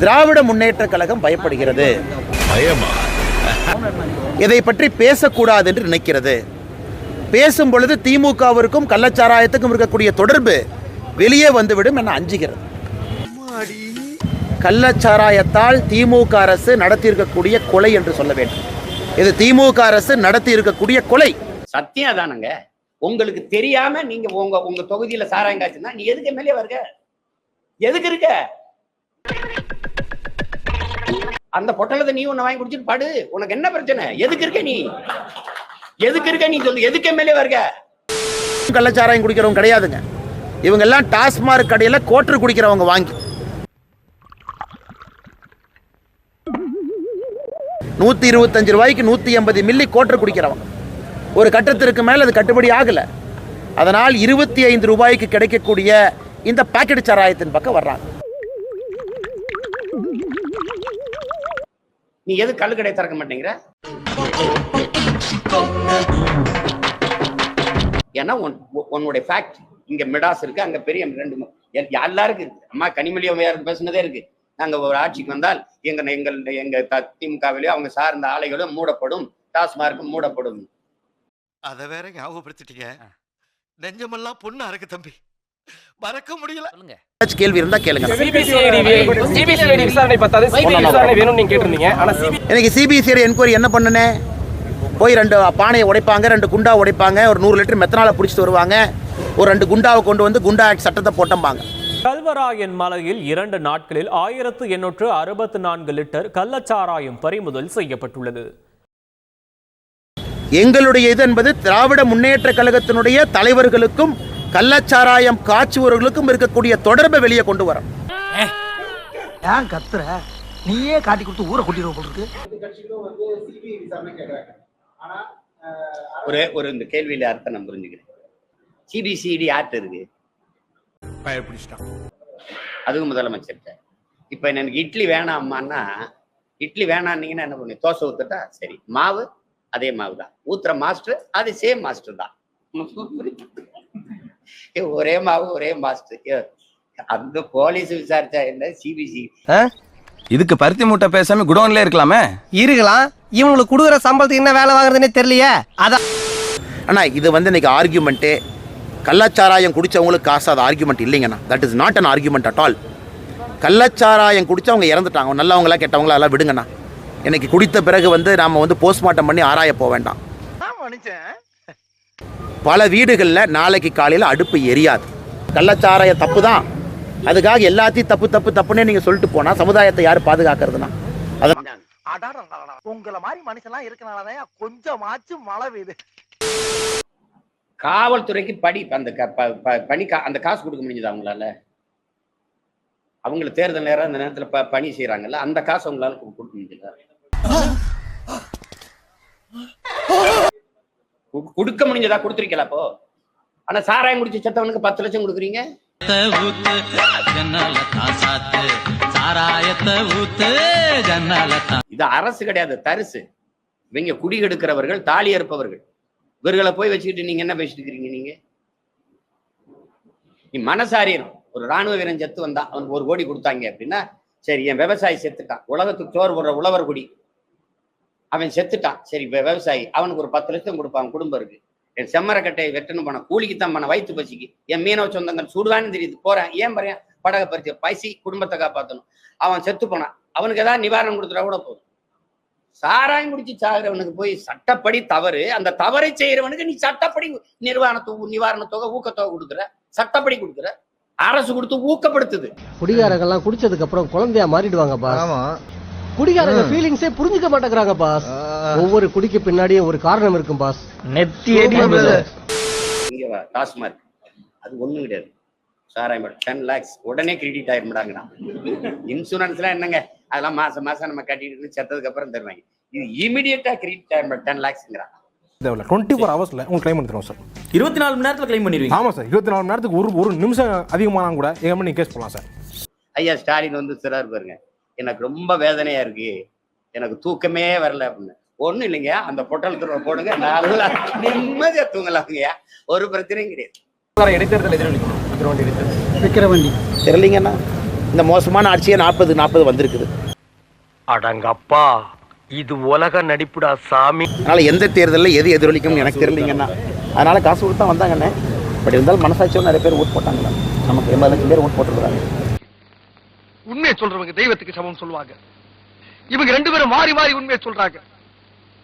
திராவிட முன்னேற்ற கழகம் பயப்படுகிறது, இதை பற்றி பேசக்கூடாது என்று நினைக்கிறது. பேசும் பொழுது திமுகவிற்கும் கள்ளச்சாராயத்துக்கும் இருக்கக்கூடிய தொடர்பு வெளியே வந்துவிடும் என அஞ்சுகிறது. கள்ளச்சாராயத்தால் திமுக அரசு நடத்தியிருக்கக்கூடிய கொலை என்று சொல்ல வேண்டும். இது திமுக அரசு நடத்தி இருக்கக்கூடிய கொலை. சத்தியம் தானுங்க. உங்களுக்கு தெரியாம நீங்க உங்க தொகுதியில சாராயம் காய்ச்சுனா நீ எதுக்கு மேலே வருக? எதுக்கு இருக்க? அந்த பொட்டலத்தை நீ ஒண்ணு வாங்கி குடிச்சிட்டு பாடு. உனக்கு என்ன பிரச்சனை? எதுக்கு இருக்க நீ? எதுக்கு இருக்க நீ சொல்லு. எதுக்கு மேலே வருக? கள்ளச்சாராயம் குடிக்கிறவங்க கிடையாதுங்க. இவங்க எல்லாம் டாஸ்மார்க் கடையில கோட்டர் குடிக்கிறவங்க வாங்கி 125 ரூபாய்க்கு 180 மில்லி கோட்டர் குடிக்கிறவங்க. ஒரு கட்டத்திற்கு மேல அது கட்டுப்படி ஆகல. அதனால் 25 ரூபாய்க்கு கிடைக்கக்கூடிய இந்த பாக்கெட் சாராயத்தின் பக்கம் வர்றாங்க. நீ எது கல்லு கடை திறக்க மாட்டேங்கிற? ஏன்னா உன்னுடைய ஃபேக்ட் இங்க மிடாஸ் இருக்கு, அங்க பெரிய ரெண்டு எல்லாருக்கும் இருக்கு. அம்மா கனிமொழி பேசுனதே இருக்கு. நாங்க ஒரு ஆட்சிக்கு வந்தால் எங்க திமுகவிலேயோ அவங்க சார்ந்த ஆலைகளும் மூடப்படும், டாஸ்மார்க்கும் மூடப்படும். அத வேற ஞாபகப்படுத்திட்டீங்க. நெஞ்சமெல்லாம் பொண்ணு அறக்கு தம்பி, மறக்க முடியல. கேள்வி இருந்தா கேளுங்க. எனக்கு சிபிசிஐடி என்கொயரி என்ன பண்ணுனே? போய் 2 பானையை உடைப்பாங்க, 2 குண்டா உடைப்பாங்க, ஒரு 100 லிட்டர் மெத்தனால பிடிச்சிட்டு வருவாங்க, ஒரு 2 குண்டாவை கொண்டு வந்து குண்டா ஆக்ட் சட்டத்தை போட்டம்பாங்க. கல்வராயன் மலையில் 2 நாட்களில் 1864 லிட்டர் கள்ளச்சாராயம் பறிமுதல் செய்யப்பட்டுள்ளது. எங்களுடைய இது என்பது திராவிட முன்னேற்ற கழகத்தினுடைய தலைவர்களுக்கும் கள்ளச்சாராயம் காய்ச்சுவர்களுக்கும் இருக்கக்கூடிய தொடர்பை வெளியே கொண்டு வரும். ஏன் கத்துற? நீயே காட்டி கொடுத்து ஊரை கூட்டிடுவோம் போல இருக்கு. ஒரு இந்த கேள்வியில அர்த்தம் நான் புரிஞ்சுக்கிறேன். சிபிசிஐடி ஆக்ட் இருக்கு, அதுவும் முதலமைச்சர். இப்ப எனக்கு இட்லி வேணாம் அம்மான்னா, இட்லி வேணான்னீங்கன்னா என்ன பண்ணு? தோசை ஊத்துட்டா சரி, மாவு அதே மாவு தான், ஊத்துற மாஸ்டர் அது சேம் மாஸ்டர் தான். ஒரே மாவு ஒரே மாஸ்டர். அந்த போலீஸ் விசாரிச்சா என்ன? சிபிசி இதுக்கு பருத்தி மூட்டை பேசாம குடோன்ல இருக்கலாமே. இருக்கலாம். இவங்களுக்கு கொடுக்குற சம்பளத்துக்கு என்ன வேலை வாங்குறதுன்னே தெரியலையே. அதான் ஆனா இது இன்னைக்கு ஆர்கியூமெண்ட்டே கள்ளச்சாராயம் குடிச்சவங்களுக்கு காசு, அது ஆர்கியூமெண்ட் இல்லைங்கண்ணா. That is not an argument at all. கள்ளச்சாராயம் குடிச்சவங்க இறந்துட்டாங்க, நல்லவங்களா கெட்டவங்களா எல்லாம் விடுங்கண்ணா. இன்னைக்கு குடித்த பிறகு நாம போஸ்ட்மார்ட்டம் பண்ணி ஆராய போக வேண்டாம். பல வீடுகளில் நாளைக்கு காலையில் அடுப்பு எரியாது. கள்ளச்சாராய தப்பு தான், அதுக்காக எல்லாத்தையும் தப்பு தப்பு தப்புன்னே நீங்க சொல்லிட்டு போனா சமுதாயத்தை யாரு பாதுகாக்கிறதுனா? உங்களை மாதிரி மனுஷன்லாம் இருக்கனாலதான் கொஞ்சமாச்சும் மழை பெய்யுது. காவல்துறைக்கு அந்த காசு கொடுக்க முடிஞ்சது அவங்களால? அவங்களுக்கு தேர்தல் நேரம் அந்த நேரத்துல பணி செய்யறாங்கல்ல, அந்த காசு அவங்களால கொடுக்க முடிஞ்சதா? கொடுக்க முடிஞ்சதா? கொடுத்துருக்கல அப்போ. ஆனா சாராயம் குடிச்சு செத்தவனுக்கு 10 லட்சம் கொடுக்குறீங்க. இது அரசு கிடையாது, தரிசு. இவங்க குடி கெடுக்கிறவர்கள், தாலி அறுப்பவர்கள். இவர்களை போய் வச்சுக்கிட்டு நீங்க என்ன பேசிட்டு இருக்கீங்க? நீ மனசாரியம். ஒரு ராணுவ வீரன் செத்து வந்தான், அவனுக்கு 1 கோடி கொடுத்தாங்க அப்படின்னா சரி, என் விவசாயி செத்துட்டான், உலகத்துக்கு சோறு போடுற உழவர் குடி, அவன் செத்துட்டான், சரி விவசாயி அவனுக்கு ஒரு 10 லட்சம் கொடுப்பான், குடும்பம் இருக்கு. என் செம்மரக்கட்டையை வெட்டணும் போன கூலிக்குத்தான் பண்ண, வயிற்று பசிக்கு. என் மீனவ சொந்தங்கள் சுடுவான்னு தெரியுது, போறேன், ஏன் போறேன்? படகை பறிச்சு பசி, குடும்பத்தை காப்பாற்றணும். அவன் செத்து போனான், அவனுக்கு ஏதாவது நிவாரணம் கொடுத்துட்டா கூட போதும். சாராயம் குடிச்சு சாகிறவனுக்கு போய் சட்டப்படி தவறு, அந்த தவறை செய்யறவனுக்கு நீ சட்டப்படி நிவாரண தொகை, ஊக்கத்தொகை கொடுக்குற, சட்டப்படி கொடுக்குற, அரசு கொடுத்து ஊக்கப்படுத்துது. குடிகாரங்கெல்லாம் குடிச்சதுக்கு அப்புறம் குழந்தையா மாறிடுவாங்க பாஸ். குடிகாரங்க ஃபீலிங்ஸே புரிஞ்சுக்க மாட்டேங்கிறாங்க பாஸ். ஒவ்வொரு குடிக்கு பின்னாடியே ஒரு காரணம் இருக்கும் பாஸ். இங்க வா, டாஸ்மார்க் அது ஒண்ணும் கிடையாது. சாராயம் 10 lakhs உடனே கிரெடிட் ஆயிருமாடாங்கண்ணா. இன்சூரன்ஸ்லாம் என்னங்க, அதெல்லாம் மாசம் மாசம் நம்ம கட்டிட்டு செத்ததுக்கு அப்புறம் தருவாங்க. இது இமிடியேட்டா கிரெடிட் ஆயிரும் 10 lakhsங்கிறான். 24 ஹவர்ஸ்ல உங்களுக்கு கிளைம் பண்ணிடுவோம் சார். 24 மணி நேரத்துல கிளைம் பண்ணிடுவீங்க? ஆமா சார், 24 மணி நேரத்துக்கு ஒரு நிமிஷம் அதிகமானா கூட எங்க நீங்க கேஸ் போடலாம் சார். ஐயா ஸ்டாலின் சிறார் பாருங்க, எனக்கு ரொம்ப வேதனையா இருக்கு, எனக்கு தூக்கமே வரல அப்படின்னு. ஒண்ணும் இல்லைங்க, அந்த பொட்டலத்துல போடுங்க, நல்லா நிம்மதியா தூங்கலாங்க, ஒரு பிரச்சனையும் கிடையாது. விக்கிரவண்டி தெரியலீங்கண்ணா. இந்த மோசமான ஆட்சியே 40 வந்திருக்குது. அடங்கப்பா, இது உலக நடிப்புடா சாமி. அதனால் எந்த தேர்தலில் எது எதிரொலிக்கும்னு எனக்கு தெரியலீங்கண்ணா. அதனால் காசு கொடுத்தா வந்தாங்கண்ணே. பட் இருந்தாலும் மனசாட்சியோடு நிறைய பேர் ஓட் போட்டாங்கண்ணா. நமக்கு 80 லட்சம் பேர் ஓட் போட்டுருக்காங்க. உண்மையை சொல்றவங்க தெய்வத்துக்கு சமம் சொல்லுவாங்க. இவங்க 2 பேரும் மாறி மாறி உண்மையை சொல்றாங்க.